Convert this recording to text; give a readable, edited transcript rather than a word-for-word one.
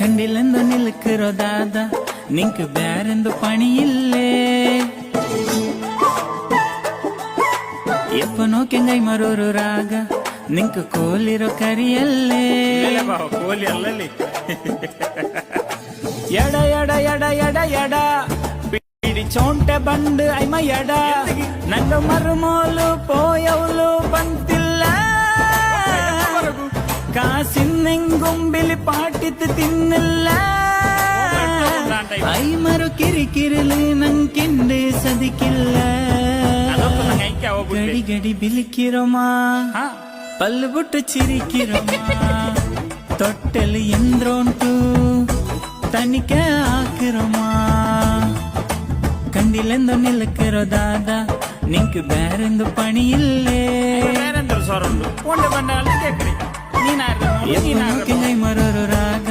കണ്ടില്ലെന്തോ നിൽക്കിറോ ദാദ നിങ്ങക്ക് വേറെന്തോ പണിയില്ലേ എപ്പോ നോക്കിയಂಗೈ ಮರೋರು ರಾಗ ನಿಂಕ ಕೋಲಿರೋ ಕರಿಯಲ್ಲೇ ಕೋಲಿ ಅಲ್ಲಲ್ಲಿ ಎಡ ಎಡ ಎಡ ಎಡ ಎಡ പിടിച്ചോണ്ടെ ബണ്ട് അയ്മ എട നന്റെ മറുമോള് പോയവളു പന്തില്ല കാസിന്നെങ്കുമ്പില് പാട്ടിത്ത് തിന്നില്ല അയ്മറു കിരിക്കിരില് നങ്കിണ്ട് സദിക്കില്ല ಗಡಿ ಗಡಿ ಬಿಲಿಕ್ಕಿರಮ್ಮ ಪಲ್ಲು ಬಿಟ್ಟು ಚಿರಿಕಿರಮ್ಮ ತೊಟ್ಟೆಲು ಎಂದ್ರೋಂಟು ತನಿಖೆ ಹಾಕಿರಮ್ಮ ಕಂಡಿಲೆಂದು ನಿಲ್ಲಕ್ಕಿರೋ ದಾದ ನಿಂಕ್ ಬೇರೆಂದು ಪಣಿಯಿಲ್ಲೇ ಬೇರೆಂದ್ರು ಸೊರಂಡು ಕೊಂಡೆ ಬಂಡ ಕೇಕ್ರಿ ನೀನಾರು ಮರೋರು ರಾಗ